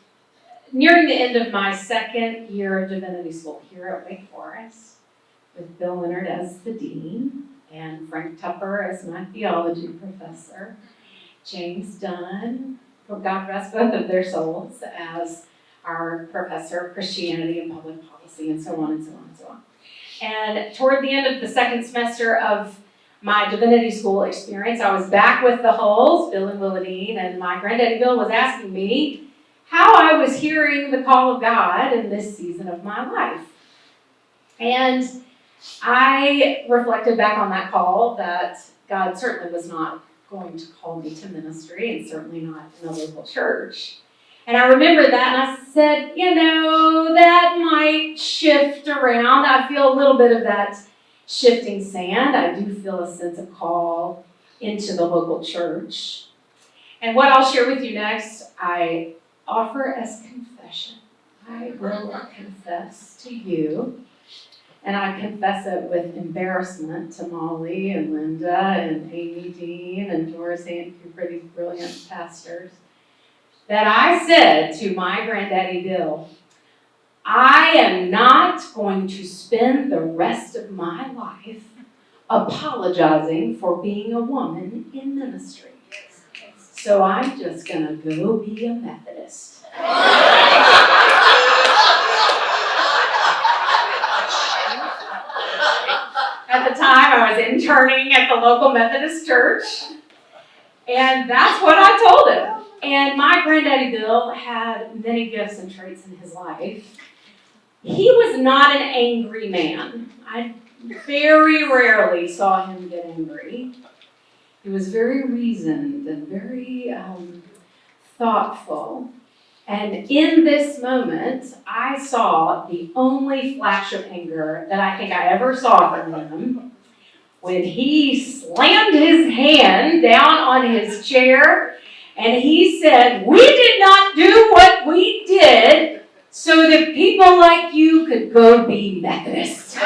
nearing the end of my second year of Divinity School here at Wake Forest, with Bill Leonard as the dean, and Frank Tupper as my theology professor, James Dunn, God rest both of their souls, as our professor of Christianity and public policy, and so on and so on and so on. And toward the end of the second semester of my Divinity School experience, I was back with the Hulls, Bill and Willadine, and my granddaddy Bill was asking me how I was hearing the call of God in this season of my life. And I reflected back on that call that God certainly was not going to call me to ministry, and certainly not in a local church. And I remembered that, and I said, you know, that might shift around. I feel a little bit of that shifting sand. I do feel a sense of call into the local church. And what I'll share with you next, I offer as confession. I will confess to you, and I confess it with embarrassment to Molly and Linda and Amy Dean and Doris Ant, two pretty brilliant pastors, that I said to my granddaddy Bill, I am not going to spend the rest of my life apologizing for being a woman in ministry. So I'm just going to go be a Methodist. At the time, I was interning at the local Methodist church, and that's what I told him. And my granddaddy Bill had many gifts and traits in his life. He was not an angry man. I very rarely saw him get angry. He was very reasoned and very thoughtful. And in this moment, I saw the only flash of anger that I think I ever saw from him when he slammed his hand down on his chair and he said, "We did not do what we did so that people like you could go be Methodists.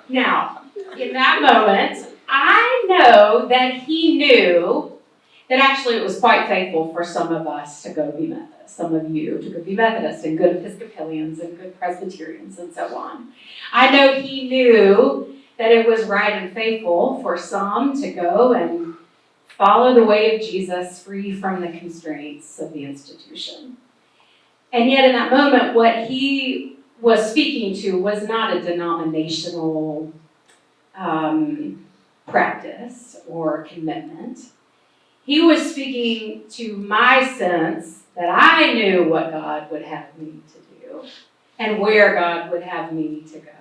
Now, in that moment, I know that he knew that actually it was quite faithful for some of us to go be Methodists, some of you to go be Methodists, and good Episcopalians and good Presbyterians and so on. I know he knew that it was right and faithful for some to go and follow the way of Jesus free from the constraints of the institution. And yet in that moment, what he was speaking to was not a denominational practice or commitment. He was speaking to my sense that I knew what God would have me to do and where God would have me to go.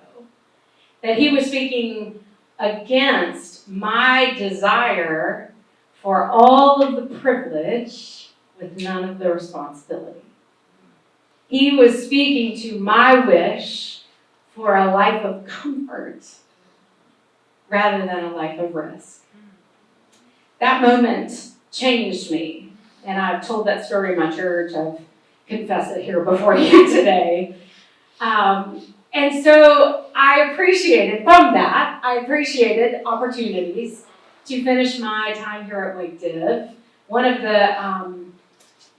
That he was speaking against my desire for all of the privilege with none of the responsibility. He was speaking to my wish for a life of comfort rather than a life of risk. That moment changed me, and I've told that story in my church. I've confessed it here before you today. And so I appreciated opportunities to finish my time here at Wake Div. One of the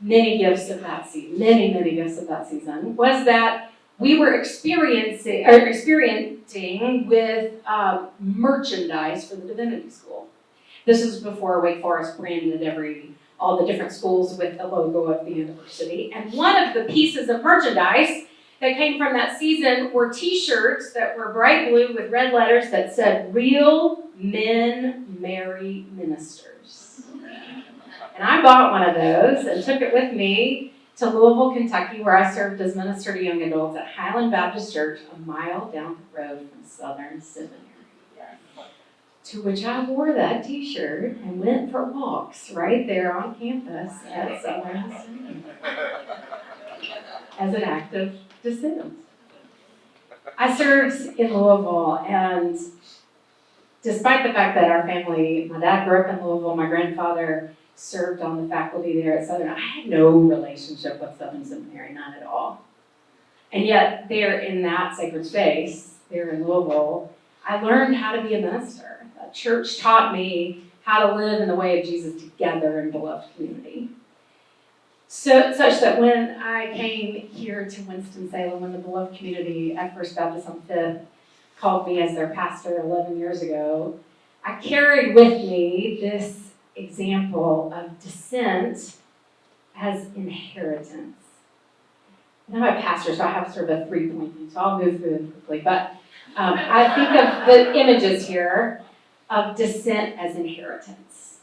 many gifts of that season, was that we were experimenting with merchandise for the Divinity School. This was before Wake Forest branded all the different schools with the logo of the university. And one of the pieces of merchandise that came from that season were t-shirts that were bright blue with red letters that said, "Real men marry ministers." And I bought one of those and took it with me to Louisville, Kentucky, where I served as minister to young adults at Highland Baptist Church, a mile down the road from Southern Seminary. To which I wore that t-shirt and went for walks right there on campus at Southern Seminary as an act of dissent. I served in Louisville, and despite the fact that our family, my dad grew up in Louisville, my grandfather served on the faculty there at Southern, I had no relationship with Southern Seminary, none at all. And yet, there in that sacred space, there in Louisville, I learned how to be a minister. The church taught me how to live in the way of Jesus together in beloved community. Such that when I came here to Winston-Salem, when the beloved community at First Baptist on 5th called me as their pastor 11 years ago, I carried with me this example of dissent as inheritance. And I'm a pastor, so I have sort of a 3-point thing, so I'll move through them quickly. But I think of the images here of dissent as inheritance.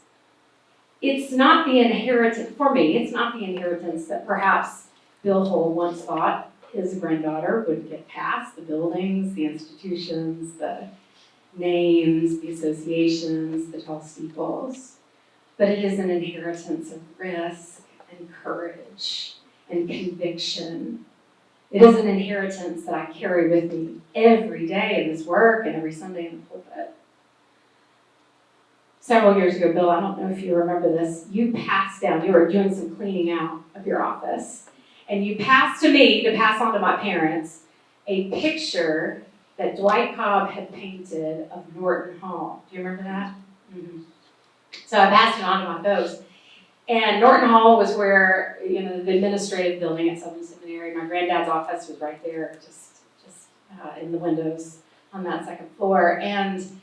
It's not the inheritance, for me, it's not the inheritance that perhaps Bill Hull once thought his granddaughter would get past: the buildings, the institutions, the names, the associations, the tall steeples. But it is an inheritance of risk and courage and conviction. It is an inheritance that I carry with me every day in this work and every Sunday in the pulpit. Several years ago, Bill, I don't know if you remember this, you were doing some cleaning out of your office, and you passed to me to pass on to my parents a picture that Dwight Cobb had painted of Norton Hall. Do you remember that? Mm-hmm. So I passed it on to my folks. And Norton Hall was where, the administrative building at Southern Seminary, my granddad's office was right there, just in the windows on that second floor. And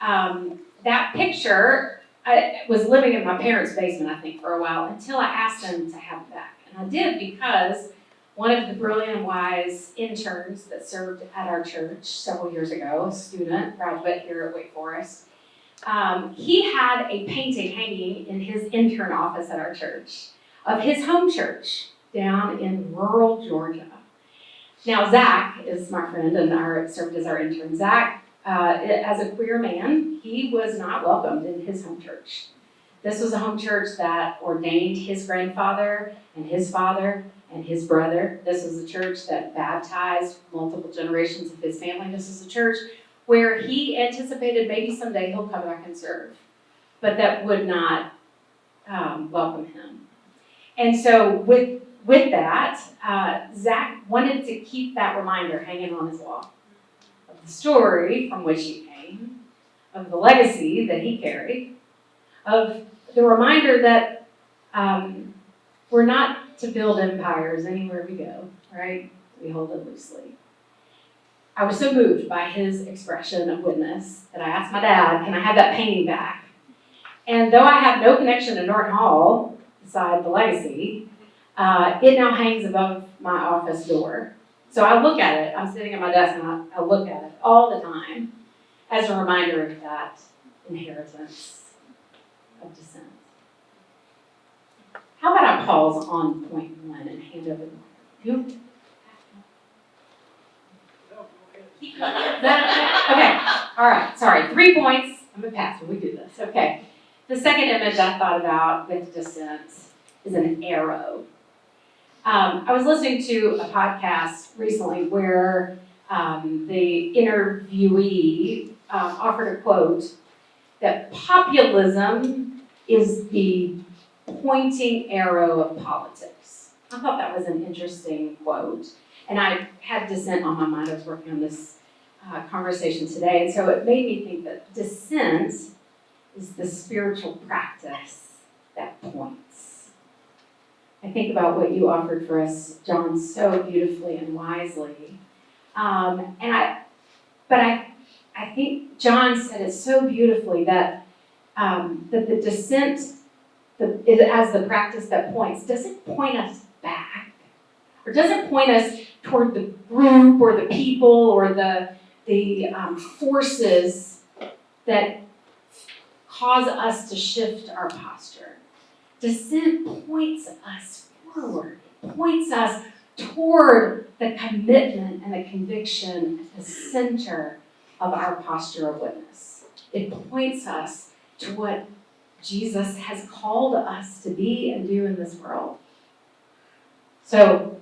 that picture, I was living in my parents' basement, I think, for a while, until I asked them to have it back. And I did because one of the brilliant and wise interns that served at our church several years ago, a student, graduate here at Wake Forest, he had a painting hanging in his intern office at our church of his home church down in rural Georgia. Now, Zach is my friend and served as our intern. Zach, as a queer man, he was not welcomed in his home church. This was a home church that ordained his grandfather and his father and his brother. This was a church that baptized multiple generations of his family. This was a church where he anticipated maybe someday he'll come back and serve. but that would not welcome him. And so with that, Zach wanted to keep that reminder hanging on his wall of the story from which he came, of the legacy that he carried, of the reminder that we're not to build empires anywhere we go, right? We hold it loosely. I was so moved by his expression of witness that I asked my dad, can I have that painting back? And though I have no connection to Norton Hall, beside the legacy, it now hangs above my office door. So I look at it, I'm sitting at my desk and I look at it all the time as a reminder of that inheritance of Dissent. How about I pause on point one and hand over the mic? Okay, all right, sorry, 3 points. I'm a pastor, we do this, okay. The second image I thought about with Dissent is an arrow. I was listening to a podcast recently where the interviewee offered a quote that populism is the pointing arrow of politics. I thought that was an interesting quote. And I had Dissent on my mind. I was working on this conversation today. And so it made me think that Dissent is the spiritual practice that points. I think about what you offered for us, Jon, so beautifully and wisely. But I think Jon said it so beautifully that the Dissent, as the practice that points, doesn't point us back, or doesn't point us toward the group or the people or the forces that cause us to shift our posture. Dissent points us forward, points us toward the commitment and the conviction at the center of our posture of witness. It points us to what Jesus has called us to be and do in this world. So,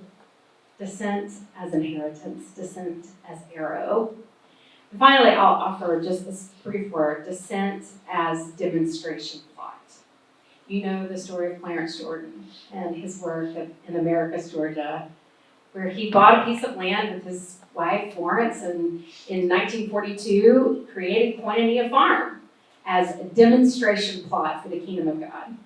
Dissent as inheritance, Dissent as arrow. And finally, I'll offer just this brief word, Dissent as demonstration plot. You know the story of Clarence Jordan and his work in Americus, Georgia, where he bought a piece of land with his wife, Florence, and in 1942 created Koinonia Farm as a demonstration plot for the kingdom of God.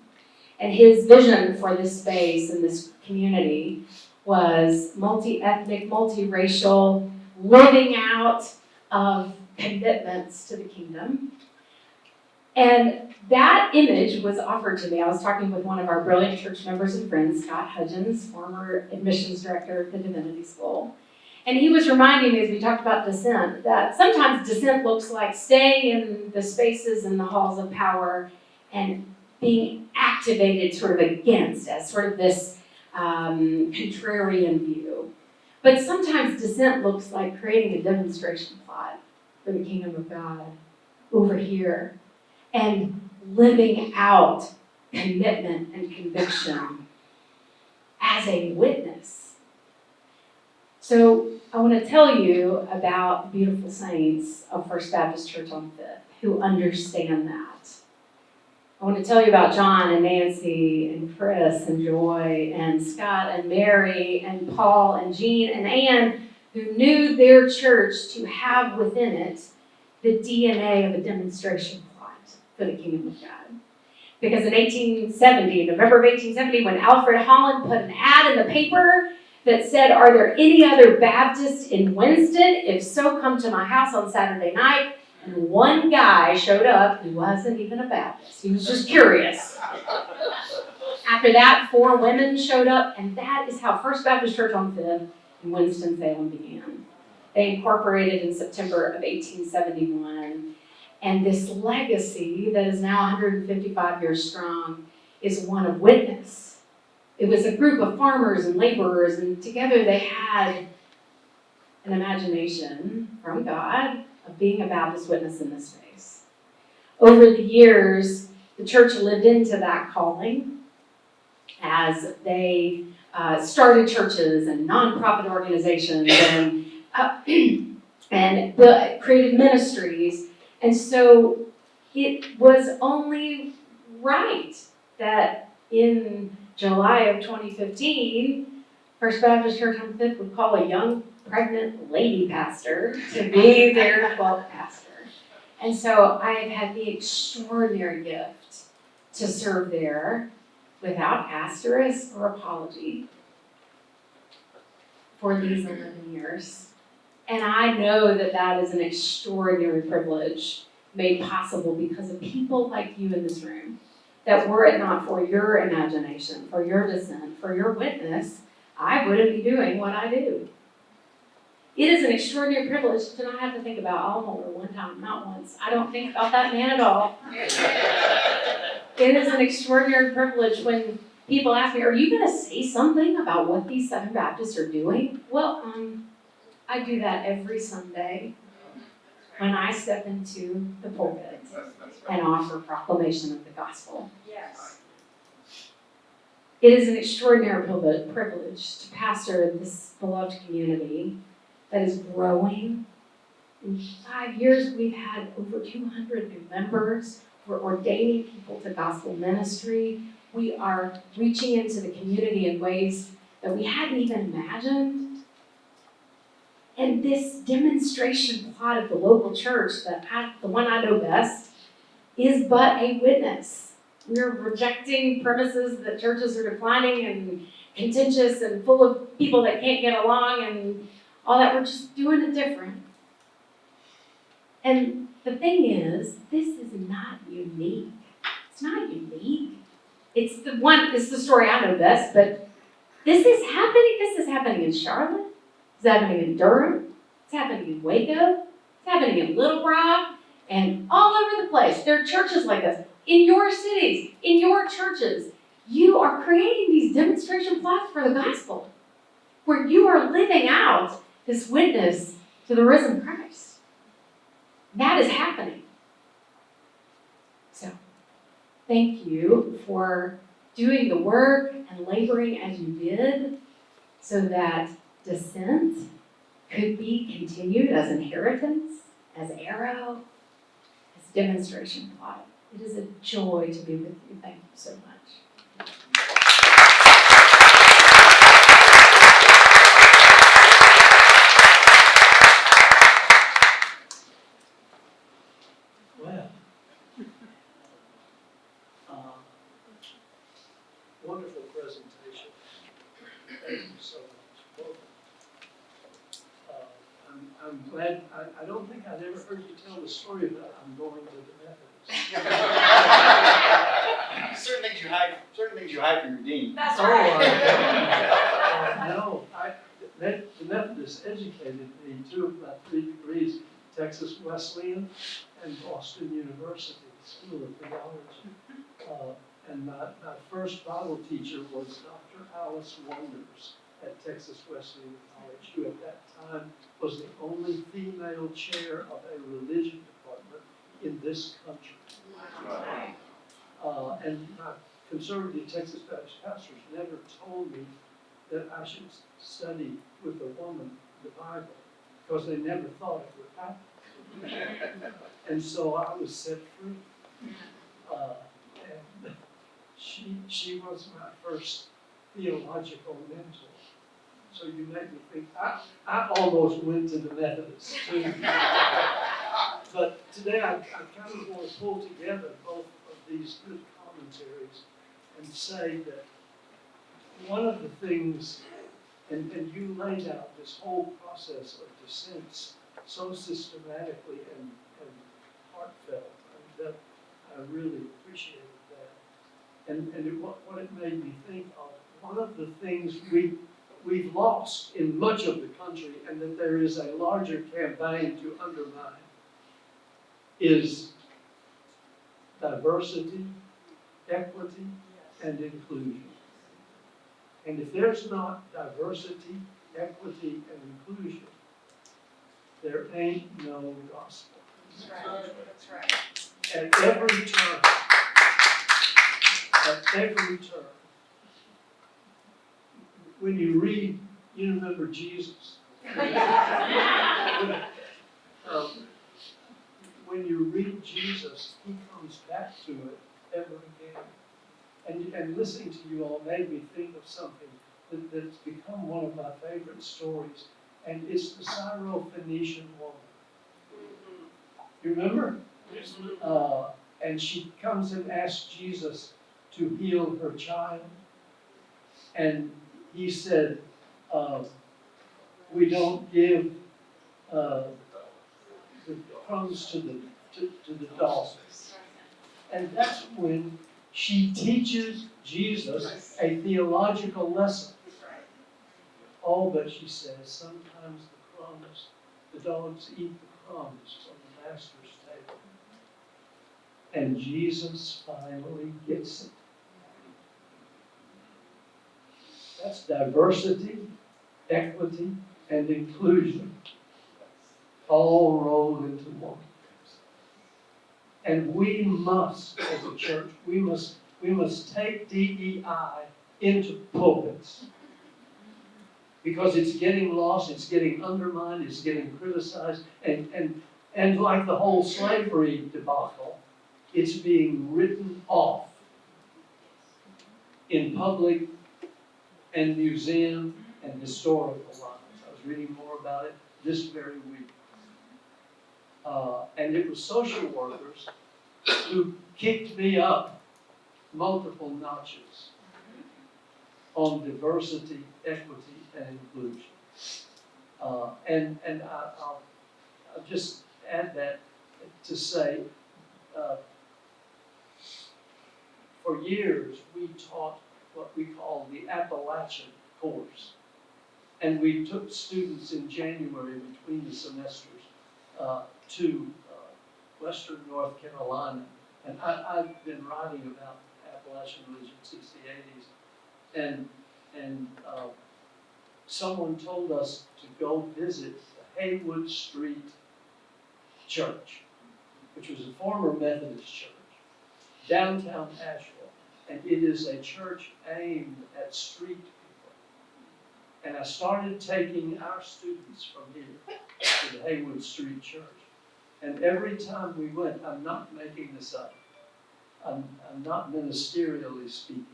And his vision for this space and this community was multi-ethnic, multi-racial, living out of commitments to the kingdom. And that image was offered to me. I was talking with one of our brilliant church members and friends, Scott Hudgens, former admissions director at the Divinity School. And he was reminding me, as we talked about Dissent, that sometimes Dissent looks like staying in the spaces and the halls of power and being activated sort of against as sort of this contrarian view. But sometimes Dissent looks like creating a demonstration plot for the kingdom of God over here and living out commitment and conviction as a witness. So I want to tell you about the beautiful saints of First Baptist Church on Fifth who understand that. I want to tell you about John and Nancy and Chris and Joy and Scott and Mary and Paul and Jean and Ann, who knew their church to have within it the DNA of a demonstration plot for the kingdom of God. Because in 1870, November of 1870, when Alfred Holland put an ad in the paper that said, "Are there any other Baptists in Winston? If so, come to my house on Saturday night." And one guy showed up who wasn't even a Baptist. He was just curious. After that, 4 women showed up, and that is how First Baptist Church on Fifth in Winston-Salem began. They incorporated in September of 1871. And this legacy that is now 155 years strong is one of witness. It was a group of farmers and laborers, and together they had an imagination from God of being a Baptist witness in this space. Over the years, the church lived into that calling as they started churches and nonprofit organizations and created ministries. And so it was only right that in July of 2015, First Baptist Church on Fifth would call a young pregnant lady pastor to be their 12th pastor. And so I have had the extraordinary gift to serve there without asterisk or apology for these 11 years. And I know that that is an extraordinary privilege made possible because of people like you in this room, that were it not for your imagination, for your dissent, for your witness, I wouldn't be doing what I do. It is an extraordinary privilege to not have to think about Alma one time, not once. I don't think about that man at all. It is an extraordinary privilege when people ask me, are you going to say something about what these Southern Baptists are doing? Well, I do that every Sunday when I step into the pulpit and offer proclamation of the gospel. Yes. It is an extraordinary privilege to pastor this beloved community that is growing. In 5 years, we've had over 200 new members. We're ordaining people to gospel ministry. We are reaching into the community in ways that we hadn't even imagined. And this demonstration plot of the local church, the one I know best, is but a witness. We're rejecting premises that churches are declining and contentious and full of people that can't get along and all that. We're just doing it different. And the thing is, this is not unique. It's not unique. It's the story I know best, but this is happening. This is happening in Charlotte. It's happening in Durham. It's happening in Waco. It's happening in Little Rock and all over the place. There are churches like this. In your cities, in your churches, you are creating these demonstration plots for the gospel where you are living out this witness to the risen Christ. That is happening. So, thank you for doing the work and laboring as you did so that Dissent could be continued as inheritance, as arrow, as demonstration plot. It is a joy to be with you. Thank you so much. Well, wonderful presentation. Thank you so much. I'm glad, I don't think I'd ever heard you tell the story about I'm going to the Methodist. Certain things you hide from your dean. That's Oh, right. no, the Methodist educated me to about 3 degrees, Texas Wesleyan and Boston University School of Theology. And my first Bible teacher was Dr. Alice Wonders at Texas Wesleyan College, who at that time was the only female chair of a religion department in this country. And my conservative Texas Baptist pastors never told me that I should study with a woman the Bible, because they never thought it would happen. And so I was set free. And she was my first theological mentor. So you make me think, I almost went to the Methodist too. But today I kind of want to pull together both of these good commentaries and say that one of the things, and you laid out this whole process of dissent so systematically and heartfelt, that I really appreciated that. And what it made me think of, one of the things we've lost in much of the country, and that there is a larger campaign to undermine, is diversity, equity, and inclusion. And if there's not diversity, equity, and inclusion, there ain't no gospel. That's right. That's right. At every turn, when you read, you remember Jesus. When when you read Jesus, he comes back to it ever again. And listening to you all made me think of something that's become one of my favorite stories, and it's the Syro-Phoenician woman. You remember? And she comes and asks Jesus to heal her child, and he said, we don't give the crumbs to the dogs. And that's when she teaches Jesus a theological lesson. Oh, but she says, sometimes the dogs eat the crumbs from the master's table. And Jesus finally gets it. That's diversity, equity, and inclusion, all rolled into one. And we must, as a church, we must take DEI into pulpits. Because it's getting lost, it's getting undermined, it's getting criticized, and like the whole slavery debacle, it's being written off in public and museum and historical lines. I was reading more about it this very week. And it was social workers who kicked me up multiple notches on diversity, equity, and inclusion. And I'll just add that to say, for years we taught what we call the Appalachian course. And we took students in January between the semesters to Western North Carolina. And I've been writing about Appalachian religion since the 80s. And someone told us to go visit the Haywood Street Church, which was a former Methodist church, downtown Asheville. And it is a church aimed at street people. And I started taking our students from here to the Haywood Street Church. And every time we went, I'm not making this up, I'm not ministerially speaking.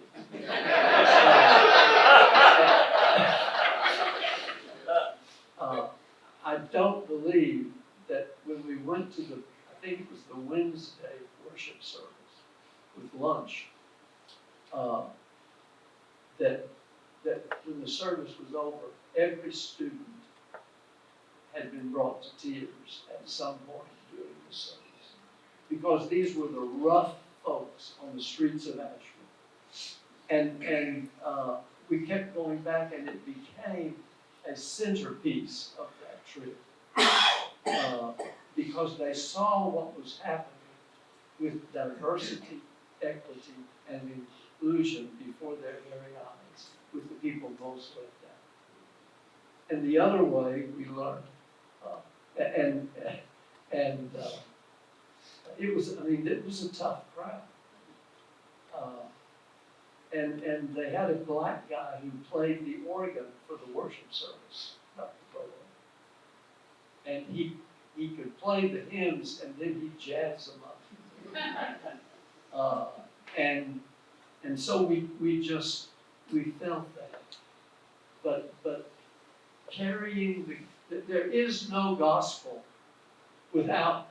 I don't believe that when we went to I think it was the Wednesday worship service with lunch, that when the service was over, every student had been brought to tears at some point during the service. Because these were the rough folks on the streets of Asheville. And we kept going back, and it became a centerpiece of that trip. Because they saw what was happening with diversity, equity, and inclusion before their very eyes, with the people most left out. And the other way we learned, it was a tough crowd. And they had a black guy who played the organ for the worship service, Dr. Bowen. And he could play the hymns, and then he'd jazz them up. And so we felt that. But carrying there is no gospel without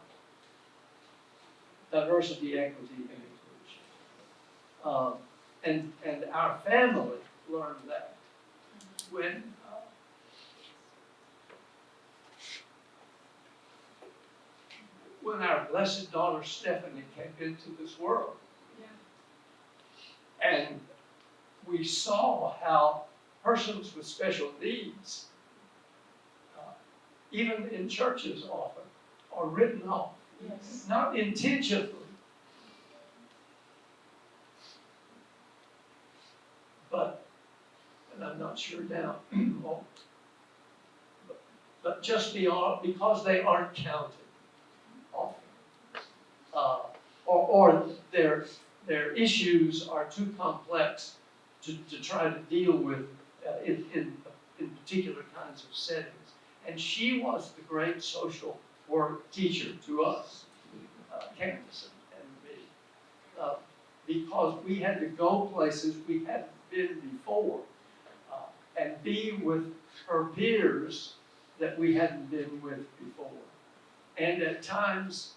diversity, equity, and inclusion. And our family learned that when our blessed daughter Stephanie came into this world. Yeah. And we saw how persons with special needs, even in churches often, are written off. Yes. Not intentionally. But, and I'm not sure now, but just because they aren't counted often. Or their issues are too complex to try to deal with in particular kinds of settings. And she was the great social work teacher to us. campus and me, because we had to go places we hadn't been before, and be with her peers that we hadn't been with before. And at times,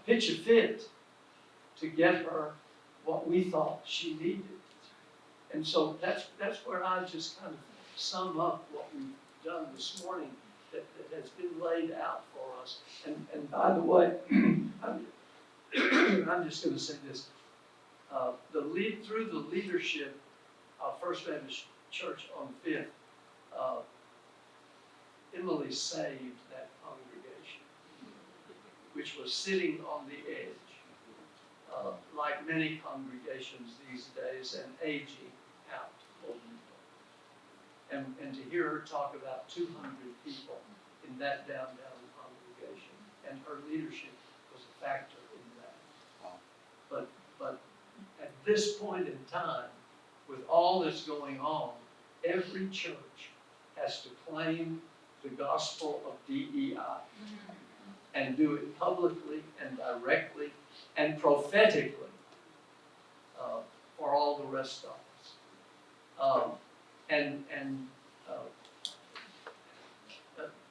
pitch a fit to get her what we thought she needed. And so that's where I just kind of sum up what we've done this morning that has been laid out for us. And by the way, I'm just going to say this. Through the leadership of First Baptist Church on 5th, Emily saved that congregation, which was sitting on the edge, like many congregations these days, and aging out. And to hear her talk about 200 people in that downtown congregation, and her leadership was a factor in that. Wow. But at this point in time, with all that's going on, every church has to claim the gospel of DEI and do it publicly and directly and prophetically for all the rest of us.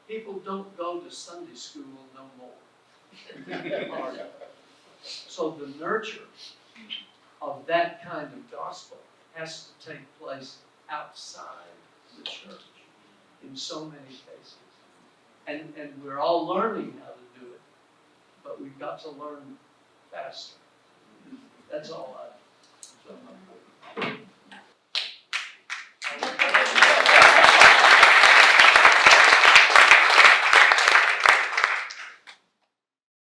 People don't go to Sunday school no more. So the nurture of that kind of gospel has to take place outside the church in so many cases. And we're all learning how to do it, but we've got to learn faster. That's all I.